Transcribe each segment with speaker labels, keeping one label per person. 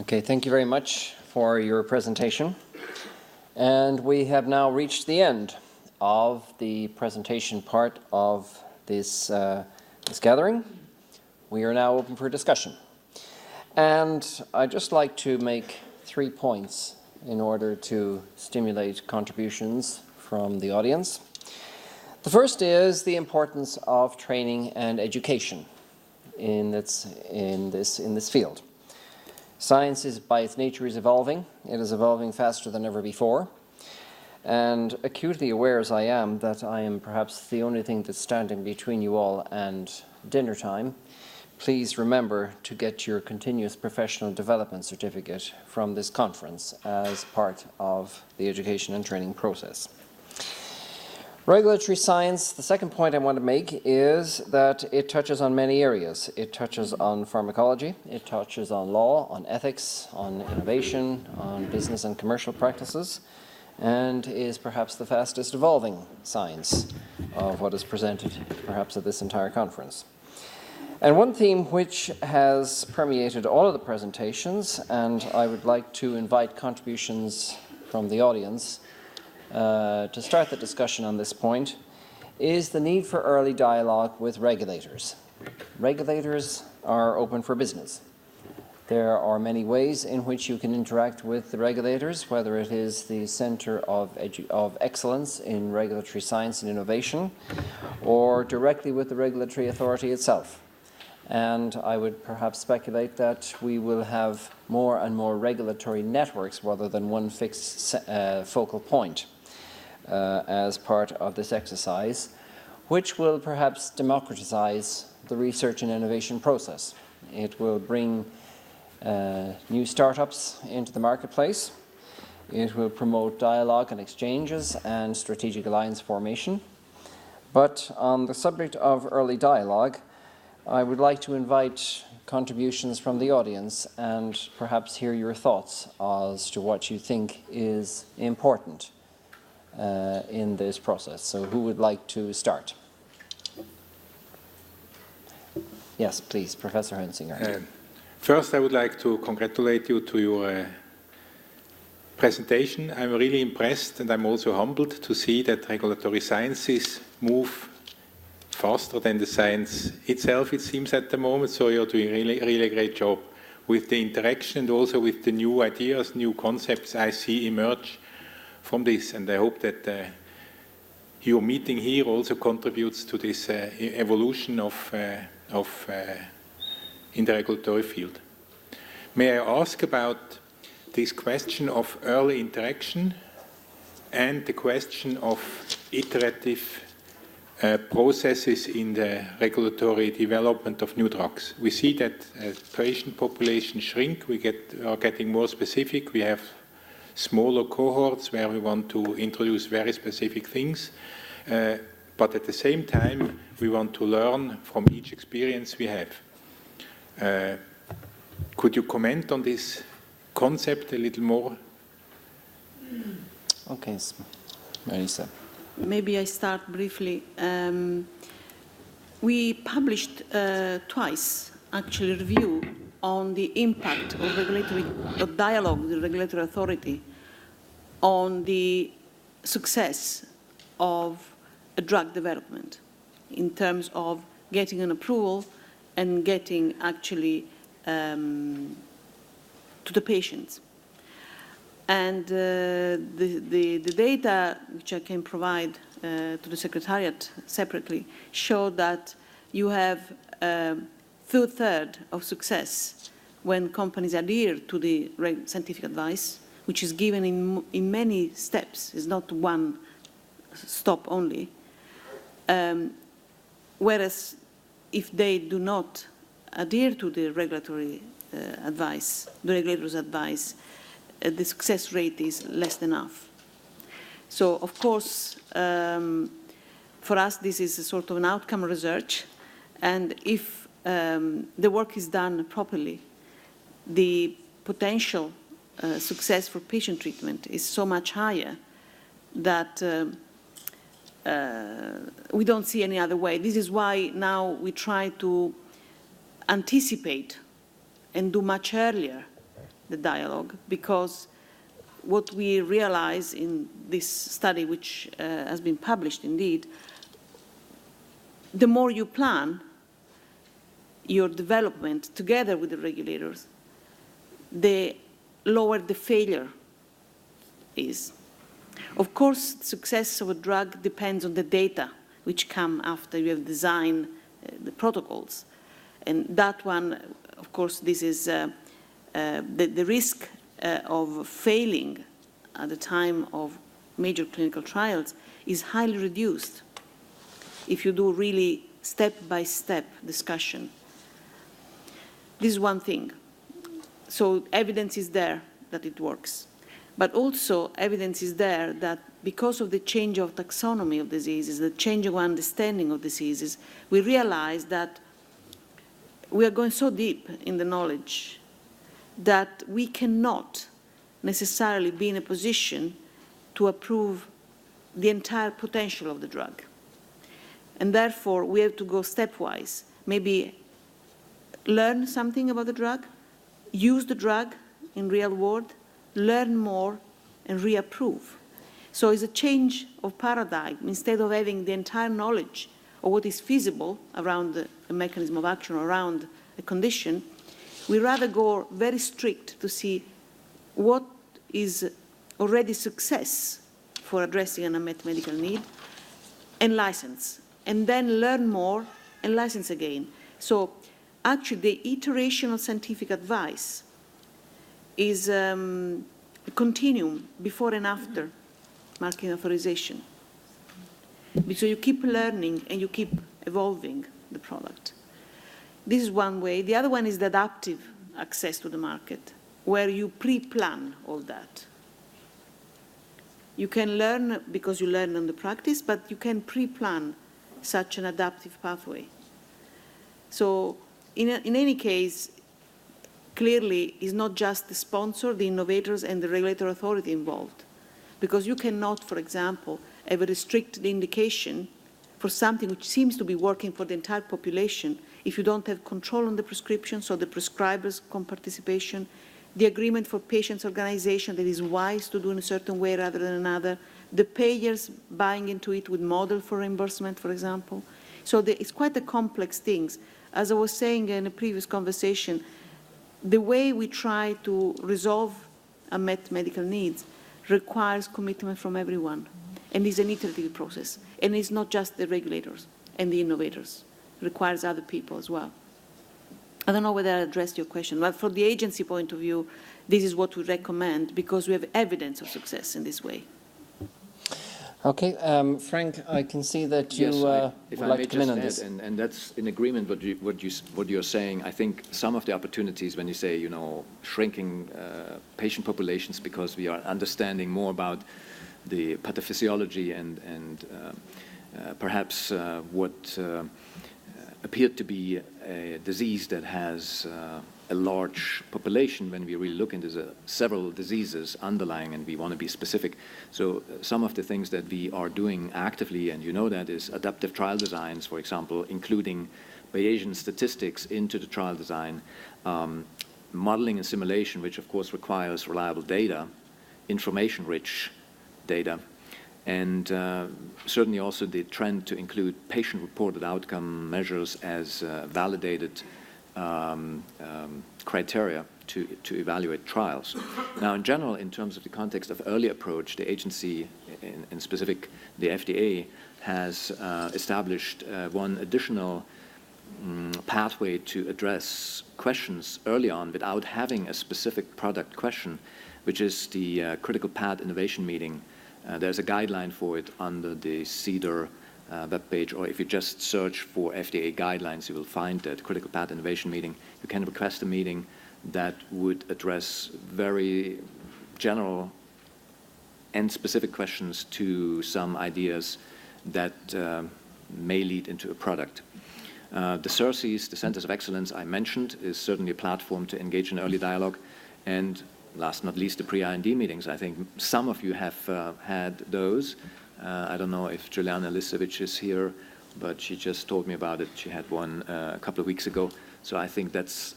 Speaker 1: Okay, thank you very much for your presentation. And we have now reached the end of the presentation part of this gathering. We are now open for discussion. And I'd just like to make 3 points in order to stimulate contributions from the audience. The first is the importance of training and education in this field. Science is, by its nature, is evolving. It is evolving faster than ever before. And acutely aware as I am that I am perhaps the only thing that's standing between you all and dinner time, please remember to get your continuous professional development certificate from this conference as part of the education and training process. Regulatory science, the second point I want to make is that it touches on many areas. It touches on pharmacology, it touches on law, on ethics, on innovation, on business and commercial practices, and is perhaps the fastest evolving science of what is presented perhaps at this entire conference. And one theme which has permeated all of the presentations, and I would like to invite contributions from the audience to start the discussion on this point, is the need for early dialogue with regulators. Regulators are open for business. There are many ways in which you can interact with the regulators, whether it is the Centre of Excellence in Regulatory Science and Innovation, or directly with the regulatory authority itself. And I would perhaps speculate that we will have more and more regulatory networks rather than one fixed focal point as part of this exercise, which will perhaps democratize the research and innovation process. It will bring new startups into the marketplace. It will promote dialogue and exchanges and strategic alliance formation. But on the subject of early dialogue, I would like to invite contributions from the audience and perhaps hear your thoughts as to what you think is important in this process. So who would like to start? Yes, please, Professor Hönsinger.
Speaker 2: First, I would like to congratulate you to your presentation. I'm really impressed, and I'm also humbled to see that regulatory sciences move faster than the science itself, it seems, at the moment. So you're doing really a great job with the interaction and also with the new ideas, new concepts I see emerge from this. And I hope that your meeting here also contributes to this evolution in the regulatory field. May I ask about this question of early interaction and the question of iterative processes in the regulatory development of new drugs? We see that patient populations shrink. We are getting more specific. We have smaller cohorts where we want to introduce very specific things. But at the same time, we want to learn from each experience we have. Could you comment on this concept a little more?
Speaker 1: Okay, Marisa.
Speaker 3: Maybe I start briefly. We published twice, actually, a review on the impact of dialogue with the regulatory authority on the success of a drug development in terms of getting an approval and getting actually to the patients. And the data which I can provide to the Secretariat separately show that you have 2/3 of success when companies adhere to the scientific advice, which is given in many steps. It's not one stop only. Whereas if they do not adhere to the regulatory advice, the regulator's advice, the success rate is less than half. So, of course, for us, this is a sort of an outcome research. And if the work is done properly, the potential success for patient treatment is so much higher that we don't see any other way. This is why now we try to anticipate and do much earlier the dialogue, because what we realize in this study, which has been published indeed, the more you plan your development together with the regulators, the lower the failure is. Of course, success of a drug depends on the data which come after you have designed the protocols. And that one, of course, this is the risk of failing at the time of major clinical trials is highly reduced if you do really step-by-step discussion. This is one thing. So evidence is there that it works. But also evidence is there that because of the change of taxonomy of diseases, the change of understanding of diseases, we realize that we are going so deep in the knowledge that we cannot necessarily be in a position to approve the entire potential of the drug. And therefore, we have to go stepwise, maybe learn something about the drug, use the drug in real world, learn more, and reapprove. So it's a change of paradigm. Instead of having the entire knowledge of what is feasible around a mechanism of action, around a condition, we rather go very strict to see what is already success for addressing an unmet medical need, and license, and then learn more and license again. So actually the iteration of scientific advice is a continuum before and after marketing authorization. So you keep learning and you keep evolving the product. This is one way. The other one is the adaptive access to the market, where you pre-plan all that. You can learn because you learn on the practice, but you can pre-plan such an adaptive pathway. So in any case, clearly it's not just the sponsor, the innovators, and the regulatory authority involved. Because you cannot, for example, have a restricted indication for something which seems to be working for the entire population if you don't have control on the prescription, so the prescribers' participation, the agreement for patients' organization that is wise to do in a certain way rather than another, the payers buying into it with model for reimbursement, for example. So it's quite a complex thing. As I was saying in a previous conversation, the way we try to resolve unmet medical needs requires commitment from everyone. And it's an iterative process. And it's not just the regulators and the innovators. It requires other people as well. I don't know whether I addressed your question, but from the agency point of view, this is what we recommend because we have evidence of success in this way.
Speaker 1: Okay, Frank, I can see that you
Speaker 4: if
Speaker 1: would
Speaker 4: I
Speaker 1: like
Speaker 4: may
Speaker 1: to come in on
Speaker 4: just
Speaker 1: this.
Speaker 4: add, and that's in agreement with what you're saying. I think some of the opportunities when you say, you know, shrinking patient populations because we are understanding more about the pathophysiology and perhaps what appeared to be a disease that has a large population when we really look into several diseases underlying and we want to be specific. So some of the things that we are doing actively, and you know that, is adaptive trial designs, for example, including Bayesian statistics into the trial design, modeling and simulation, which of course requires reliable data, information-rich data, and certainly also the trend to include patient-reported outcome measures as validated criteria to evaluate trials. Now, in general, in terms of the context of early approach, the agency, in specific the FDA, has established one additional pathway to address questions early on without having a specific product question, which is the critical path innovation meeting. There's a guideline for it under the CDER webpage, or if you just search for FDA guidelines, you will find that critical path innovation meeting. You can request a meeting that would address very general and specific questions to some ideas that may lead into a product. The CERCEs, the Centers of Excellence I mentioned, is certainly a platform to engage in early dialogue. And last but not least, the pre-IND meetings. I think some of you have had those. I don't know if Juliana Lisevic is here, but she just told me about it. She had one a couple of weeks ago. So I think that's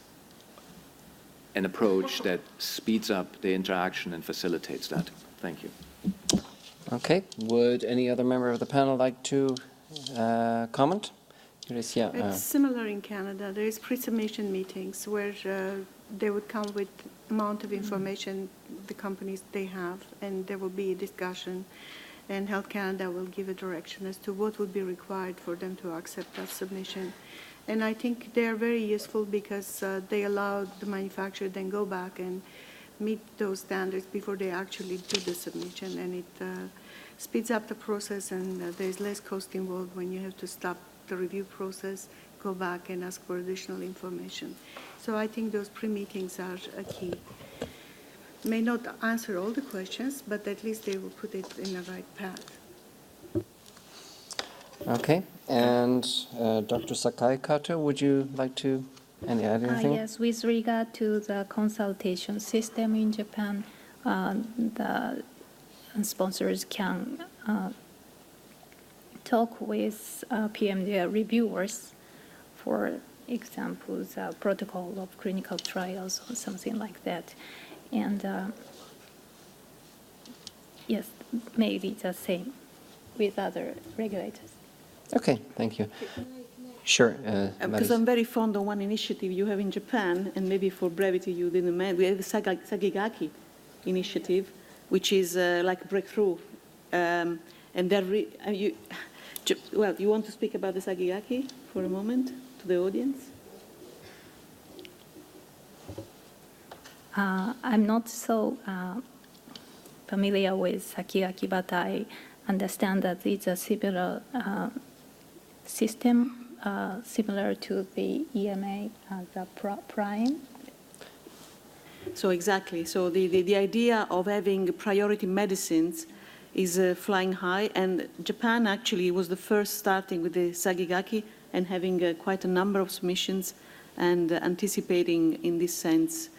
Speaker 4: an approach that speeds up the interaction and facilitates that. Thank you.
Speaker 1: Okay. Would any other member of the panel like to comment? Yeah,
Speaker 5: It's similar in Canada. There is pre-submission meetings where they would come with amount of information the companies they have, and there will be a discussion, and Health Canada will give a direction as to what would be required for them to accept that submission. And I think they are very useful because they allow the manufacturer then go back and meet those standards before they actually do the submission, and it speeds up the process, and there's less cost involved when you have to stop the review process, go back and ask for additional information. So I think those pre-meetings are a key. May not answer all the questions, but at least they will put it in the right path.
Speaker 1: Okay. And Dr. Sakai-Kato, would you like to add anything?
Speaker 6: Yes, with regard to the consultation system in Japan, the sponsors can talk with PMDA reviewers, for example, the protocol of clinical trials or something like that. And yes, maybe the same with other regulators.
Speaker 1: Okay, thank you. Sure.
Speaker 3: Because I'm very fond of one initiative you have in Japan, and maybe for brevity you didn't mention, we have the Sagigaki initiative, which is like breakthrough. And well, you want to speak about the Sagigaki for a moment to the audience?
Speaker 6: I'm not so familiar with Sagigaki, but I understand that it's a similar system, similar to the EMA, the PRIME.
Speaker 3: So exactly. So the idea of having priority medicines is flying high, and Japan actually was the first starting with the Sagigaki and having quite a number of submissions and anticipating in this sense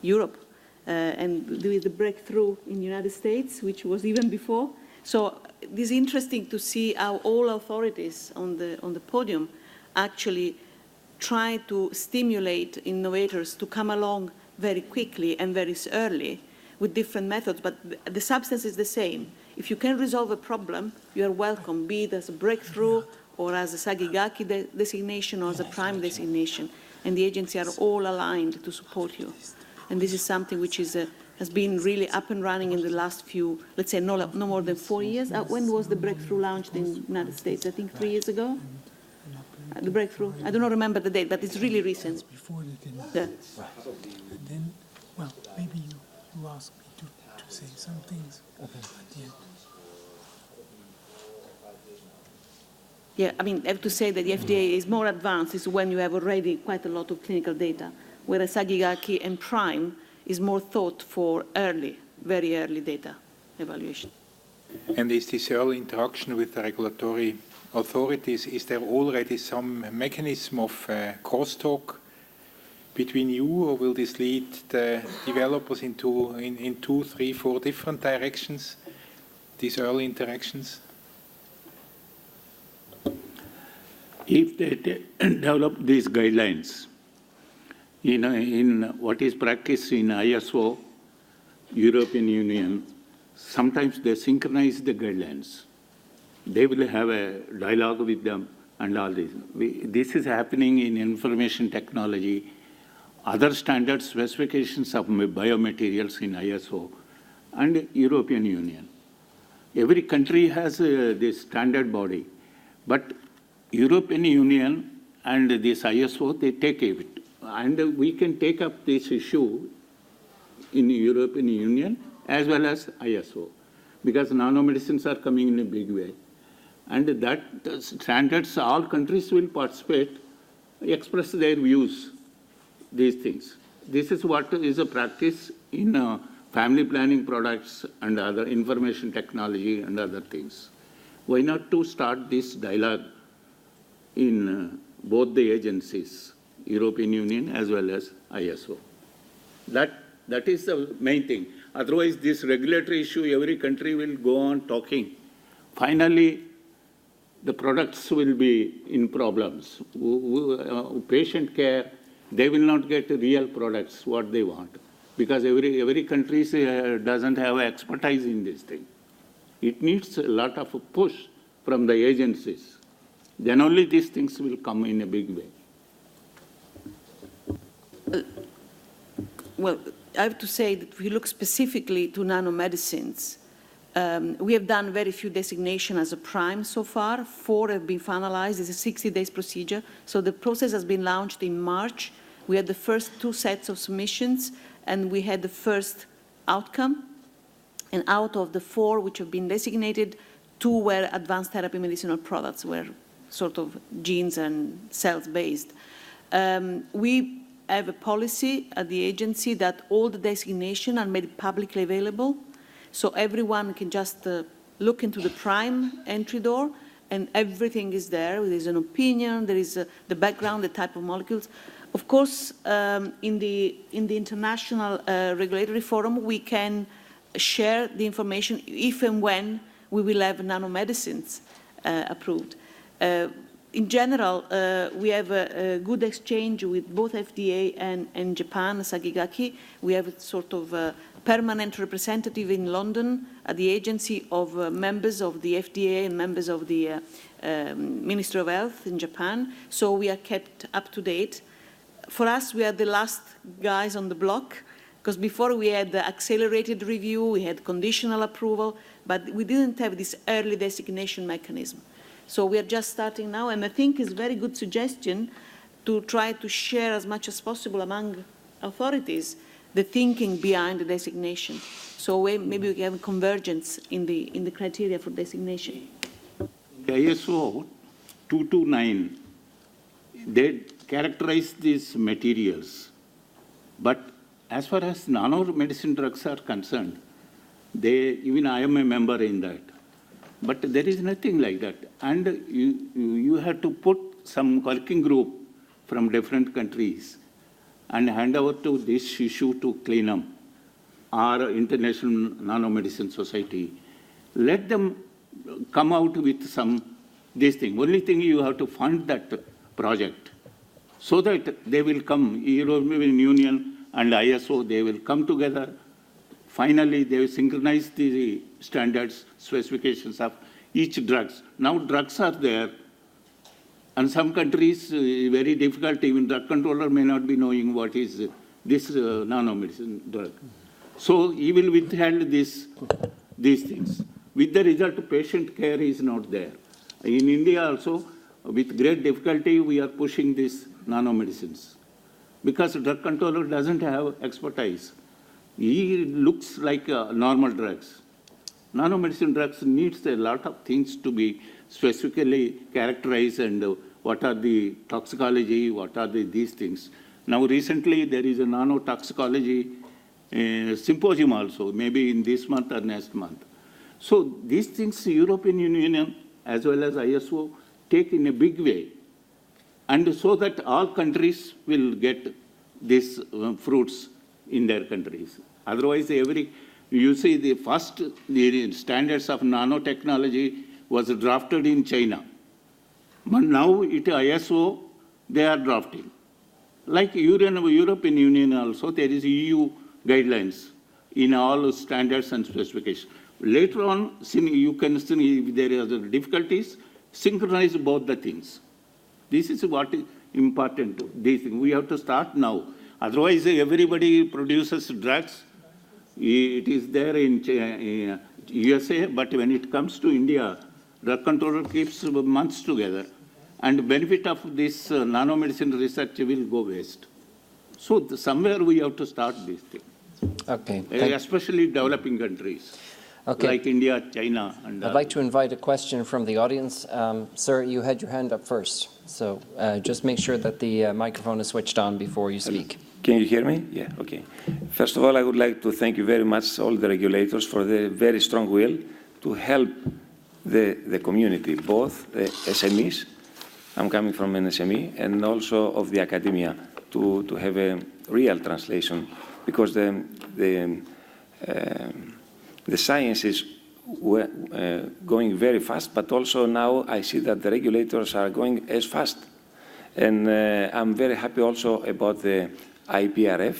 Speaker 3: Europe and with the breakthrough in the United States, which was even before. So it is interesting to see how all authorities on the podium actually try to stimulate innovators to come along very quickly and very early with different methods, but the substance is the same. If you can resolve a problem, you are welcome, be it as a breakthrough or as a Sagigaki designation or as a PRIME designation, and the agencies are all aligned to support you. And this is something which is has been really up and running in the last few, let's say, no more than 4 years. When was the breakthrough launched in the United States? I think 3 years ago? The breakthrough? I don't remember the date, but it's really recent.
Speaker 7: Before they did.
Speaker 3: Yeah.
Speaker 7: And then, well, maybe you asked me to say some things at the end.
Speaker 3: Yeah, I mean, I have to say that the FDA is more advanced is when you have already quite a lot of clinical data, whereas Sagigaki and PRIME is more thought for early, very early data evaluation.
Speaker 2: And is this early interaction with the regulatory authorities, is there already some mechanism of crosstalk between you, or will this lead the developers in 2, 3, 4 different directions, these early interactions?
Speaker 8: If they develop these guidelines, in what is practiced in ISO, European Union, sometimes they synchronize the guidelines. They will have a dialogue with them and all this. This is happening in information technology, other standard specifications of biomaterials in ISO and European Union. Every country has this standard body, but European Union and this ISO, they take it. And we can take up this issue in European Union as well as ISO, because nanomedicines are coming in a big way. And that standards, all countries will participate, express their views, these things. This is what is a practice in family planning products and other information technology and other things. Why not to start this dialogue in both the agencies, European Union as well as ISO? That is the main thing. Otherwise, this regulatory issue, every country will go on talking. Finally, the products will be in problems. Patient care they will not get real products, what they want. Because every country doesn't have expertise in this thing. It needs a lot of push from the agencies. Then only these things will come in a big way.
Speaker 3: Well, I have to say that if we look specifically to nanomedicines, we have done very few designations as a prime so far. 4 have been finalized. It's a 60-day procedure. So the process has been launched in March. We had the first 2 sets of submissions, and we had the first outcome. And out of the 4 which have been designated, 2 were advanced therapy medicinal products, were sort of genes and cells-based. We have a policy at the agency that all the designations are made publicly available, so everyone can just look into the prime entry door, and everything is there. There is an opinion, there is the background, the type of molecules. Of course, in the international regulatory forum, we can share the information if and when we will have nanomedicines approved. In general, we have a good exchange with both FDA and Japan, Sakigake. We have a sort of a permanent representative in London at the agency of members of the FDA and members of the Ministry of Health in Japan. So we are kept up to date. For us, we are the last guys on the block, because before we had the accelerated review, we had conditional approval, but we didn't have this early designation mechanism. So we are just starting now, and I think it's a very good suggestion to try to share as much as possible among authorities the thinking behind the designation. So maybe we can have a convergence in the criteria for designation.
Speaker 8: The ISO 229, they characterize these materials, but as far as nanomedicine drugs are concerned, even I am a member in that. But there is nothing like that. And you have to put some working group from different countries and hand over to this issue to Clinam, our International Nanomedicine Society. Let them come out with this thing. Only thing, you have to fund that project so that they will come, European Union and ISO, they will come together. Finally, they will synchronize the standards, specifications of each drugs. Now drugs are there, and some countries, very difficult, even drug controller may not be knowing what is this nanomedicine drug. So he will withhold these things. With the result, patient care is not there. In India also, with great difficulty, we are pushing these nanomedicines because drug controller doesn't have expertise. He looks like normal drugs. Nanomedicine drugs needs a lot of things to be specifically characterized, and what are the toxicology, what are these things. Now recently there is a nanotoxicology symposium also, maybe in this month or next month. So these things European Union as well as ISO take in a big way, and so that all countries will get these fruits in their countries. Otherwise, you see the standards of nanotechnology was drafted in China. But now ISO, they are drafting. Like European Union also, there is EU guidelines in all standards and specifications. Later on, you can see if there are difficulties, synchronize both the things. This is what is important. We have to start now. Otherwise, everybody produces drugs. It is there in USA, but when it comes to India, drug controller keeps months together, and the benefit of this nanomedicine research will go waste. So somewhere we have to start this thing.
Speaker 1: Okay.
Speaker 8: Especially developing countries, like India, China. And
Speaker 1: I'd like to invite a question from the audience. Sir, you had your hand up first, so just make sure that the microphone is switched on before you speak.
Speaker 9: Can you hear me? Yeah, okay. First of all, I would like to thank you very much, all the regulators, for the very strong will to help the community, both the SMEs, I'm coming from an SME, and also of the academia, to have a real translation, because the science is going very fast, but also now I see that the regulators are going as fast. And I'm very happy also about the IPRF,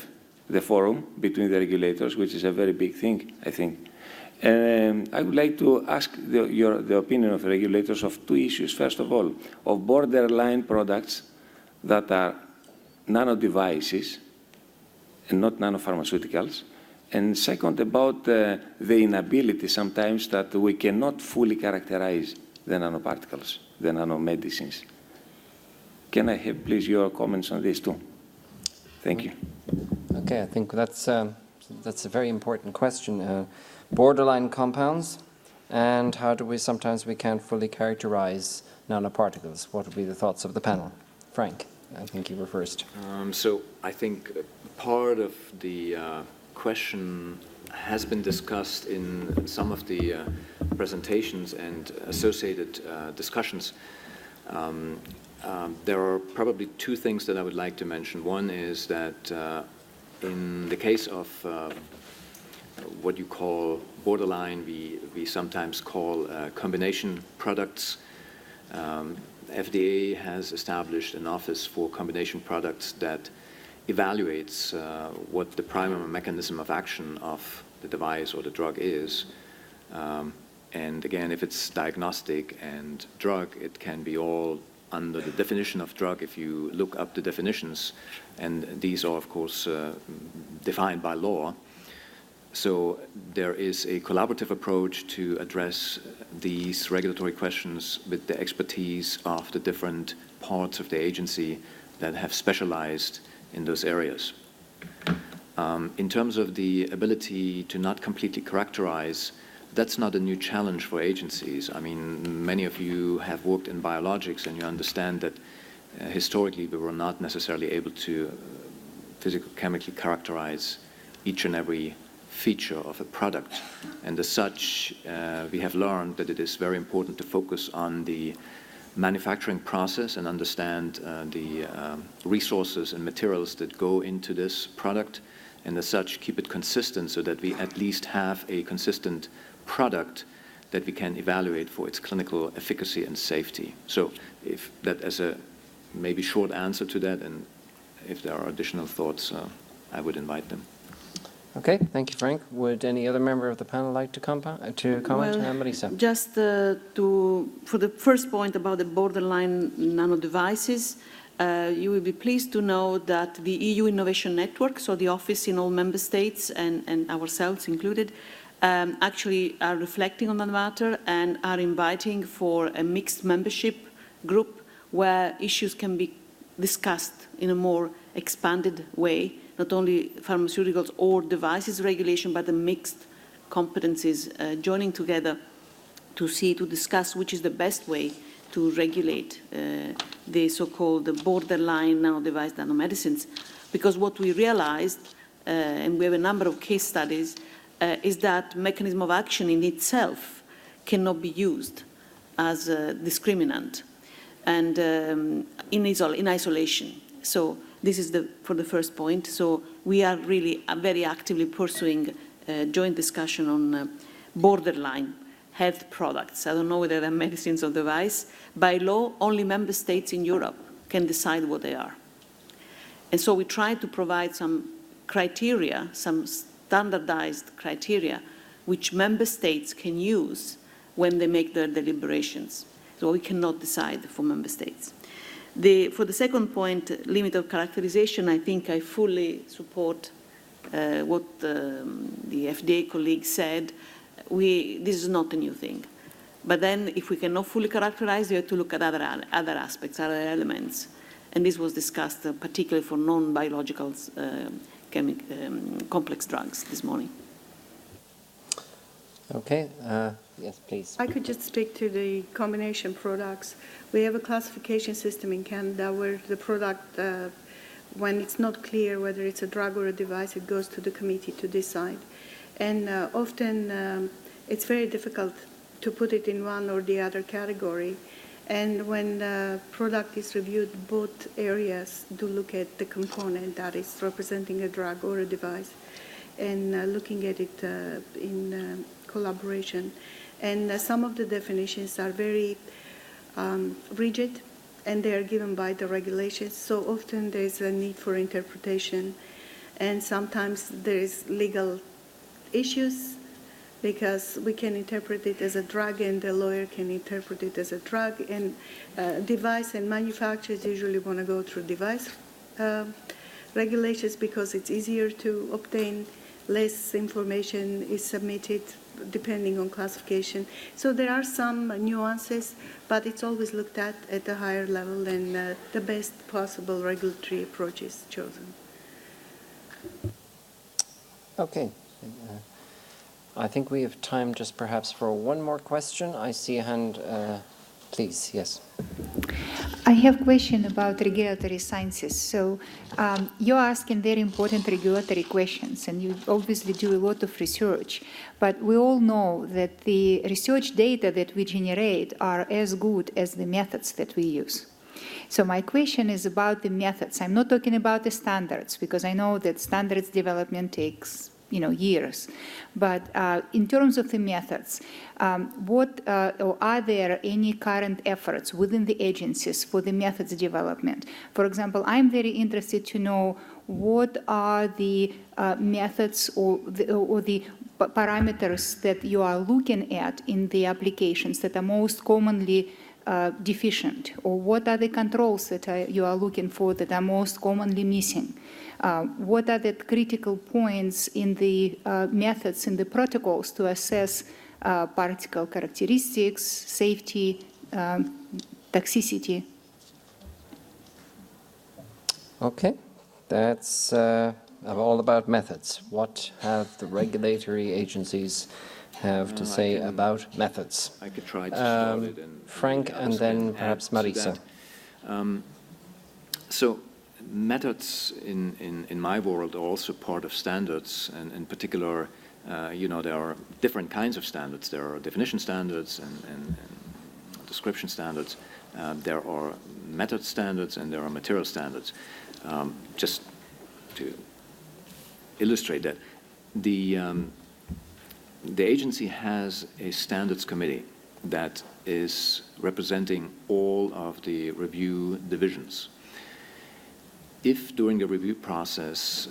Speaker 9: the forum between the regulators, which is a very big thing, I think. I would like to ask the opinion of the regulators of two issues. First of all, of borderline products that are nano devices and not nanopharmaceuticals. And second, about the inability sometimes that we cannot fully characterize the nanoparticles, the nanomedicines. Can I have, please, your comments on this too? Thank you.
Speaker 1: Okay, I think that's a very important question. Borderline compounds, and how do we sometimes we can't fully characterize nanoparticles? What would be the thoughts of the panel? Frank, I think you were first.
Speaker 4: So I think part of the question has been discussed in some of the presentations and associated discussions. There are probably two things that I would like to mention. One is that in the case of what you call borderline, we sometimes call combination products. FDA has established an office for combination products that evaluates what the primary mechanism of action of the device or the drug is. And again, if it's diagnostic and drug, it can be all under the definition of drug if you look up the definitions, and these are, of course, defined by law. So there is a collaborative approach to address these regulatory questions with the expertise of the different parts of the agency that have specialized in those areas. In terms of the ability to not completely characterize, that's not a new challenge for agencies. I mean, many of you have worked in biologics, and you understand that historically we were not necessarily able to physicochemically characterize each and every feature of a product. And as such, we have learned that it is very important to focus on the manufacturing process and understand the resources and materials that go into this product, and as such keep it consistent so that we at least have a consistent product that we can evaluate for its clinical efficacy and safety. So if that as a maybe short answer to that, and if there are additional thoughts, I would invite them.
Speaker 1: Okay, thank you, Frank. Would any other member of the panel like to comment?
Speaker 3: Well,
Speaker 1: Marisa?
Speaker 3: just for the first point about the borderline nano devices, you will be pleased to know that the EU Innovation Network, so the office in all member states and ourselves included, actually are reflecting on the matter and are inviting for a mixed membership group where issues can be discussed in a more expanded way, not only pharmaceuticals or devices regulation, but the mixed competencies joining together to discuss which is the best way to regulate the so-called borderline nano-device nanomedicines. Because what we realized, and we have a number of case studies, is that mechanism of action in itself cannot be used as a discriminant and in isolation. So this is for the first point. So we are really very actively pursuing a joint discussion on borderline health products. I don't know whether they're medicines or device. By law, only member states in Europe can decide what they are. And so we try to provide some criteria, some standardized criteria, which member states can use when they make their deliberations. So we cannot decide for member states. For the second point, limit of characterization, I think I fully support what the FDA colleague said. This is not a new thing. But then if we cannot fully characterize, you have to look at other aspects, other elements. And this was discussed particularly for non-biological complex drugs this morning.
Speaker 1: Okay, yes, please.
Speaker 5: I could just speak to the combination products. We have a classification system in Canada where the product, when it's not clear whether it's a drug or a device, it goes to the committee to decide. And often it's very difficult to put it in one or the other category. And when the product is reviewed, both areas do look at the component that is representing a drug or a device and looking at it in collaboration. And some of the definitions are very rigid and they are given by the regulations. So often there is a need for interpretation, and sometimes there is legal issues because we can interpret it as a drug and the lawyer can interpret it as a drug, and device and manufacturers usually want to go through device regulations because it's easier to obtain, less information is submitted depending on classification. So there are some nuances, but it's always looked at a higher level, and the best possible regulatory approach is chosen.
Speaker 1: Okay. I think we have time just perhaps for one more question. I see a hand. Please, yes.
Speaker 10: I have a question about regulatory sciences. So you're asking very important regulatory questions, and you obviously do a lot of research. But we all know that the research data that we generate are as good as the methods that we use. So my question is about the methods. I'm not talking about the standards, because I know that standards development takes years. But in terms of the methods, or are there any current efforts within the agencies for the methods development? For example, I'm very interested to know what are the methods or the parameters that you are looking at in the applications that are most commonly deficient, or what are the controls that you are looking for that are most commonly missing? What are the critical points in the methods, in the protocols to assess particle characteristics, safety, toxicity?
Speaker 1: Okay, that's all about methods. What have the regulatory agencies have to say about methods?
Speaker 4: I could try to start it.
Speaker 1: Frank, and then perhaps Marisa.
Speaker 4: So methods in my world are also part of standards, and in particular, there are different kinds of standards. There are definition standards and description standards. There are method standards and there are material standards. Just to illustrate that, the agency has a standards committee that is representing all of the review divisions. If during the review process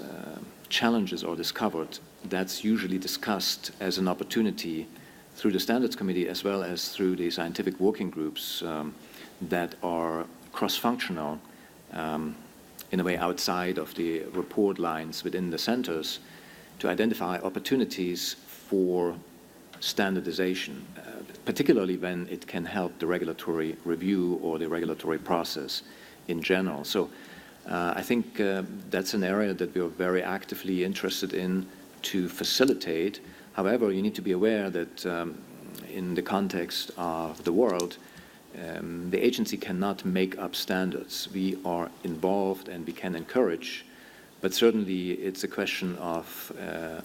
Speaker 4: challenges are discovered, that's usually discussed as an opportunity through the standards committee as well as through the scientific working groups that are cross-functional in a way outside of the report lines within the centers to identify opportunities for standardization, particularly when it can help the regulatory review or the regulatory process in general. So I think that's an area that we are very actively interested in to facilitate. However, you need to be aware that in the context of the world, the agency cannot make up standards. We are involved and we can encourage, but certainly it's a question of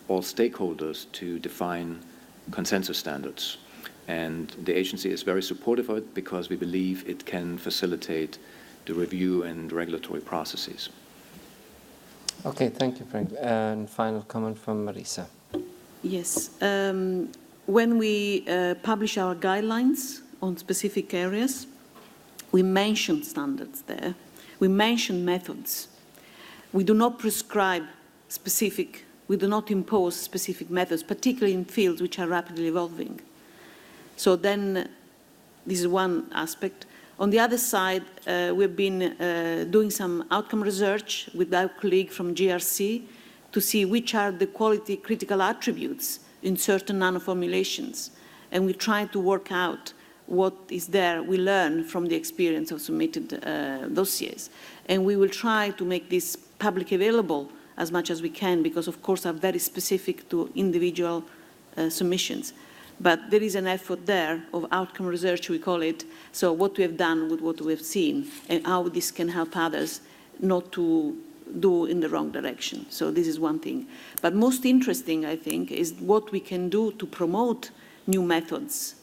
Speaker 4: all stakeholders to define consensus standards. And the agency is very supportive of it because we believe it can facilitate the review and regulatory processes.
Speaker 1: Okay, thank you, Frank. And final comment from Marisa.
Speaker 3: Yes. When we publish our guidelines on specific areas, we mention standards there. We mention methods. We do not prescribe specific, we do not impose specific methods, particularly in fields which are rapidly evolving. So then, this is one aspect. On the other side, we've been doing some outcome research with our colleague from GRC to see which are the quality critical attributes in certain nanoformulations. And we try to work out what is there. We learn from the experience of submitted dossiers. And we will try to make this public available as much as we can, because of course are very specific to individual submissions. But there is an effort there of outcome research, we call it, so what we have done with what we have seen and how this can help others not to do in the wrong direction. So this is one thing. But most interesting, I think, is what we can do to promote new methods.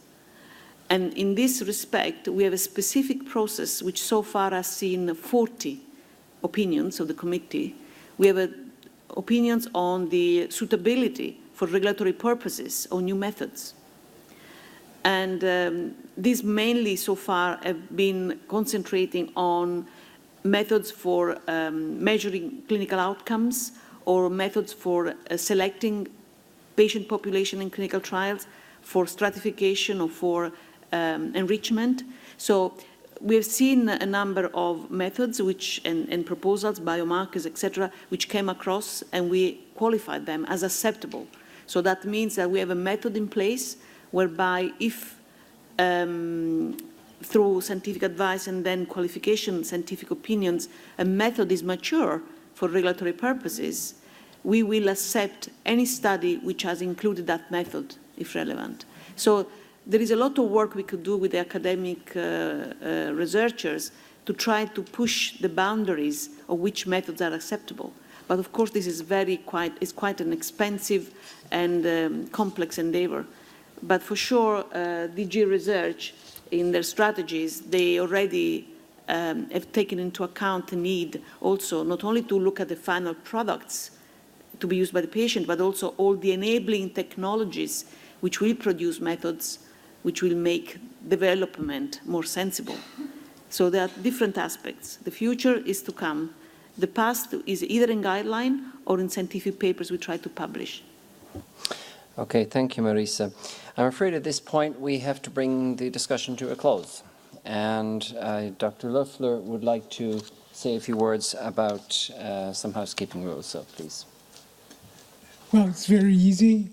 Speaker 3: And in this respect, we have a specific process which so far has seen 40 opinions of the committee. We have opinions on the suitability for regulatory purposes of new methods. And these mainly so far have been concentrating on methods for measuring clinical outcomes or methods for selecting patient population in clinical trials, for stratification or for enrichment. So we have seen a number of methods which, and proposals, biomarkers, etc., which came across, and we qualified them as acceptable. So that means that we have a method in place whereby if through scientific advice and then qualification, scientific opinions, a method is mature for regulatory purposes, we will accept any study which has included that method, if relevant. So there is a lot of work we could do with the academic researchers to try to push the boundaries of which methods are acceptable. But of course, this is quite an expensive and complex endeavor. But for sure, DG Research, in their strategies, they already have taken into account the need also not only to look at the final products to be used by the patient, but also all the enabling technologies which will produce methods which will make development more sensible. So there are different aspects. The future is to come. The past is either in guideline or in scientific papers we try to publish.
Speaker 1: Okay, thank you, Marisa. I'm afraid at this point we have to bring the discussion to a close. And Dr. Loeffler would like to say a few words about some housekeeping rules, so please.
Speaker 7: Well, it's very easy.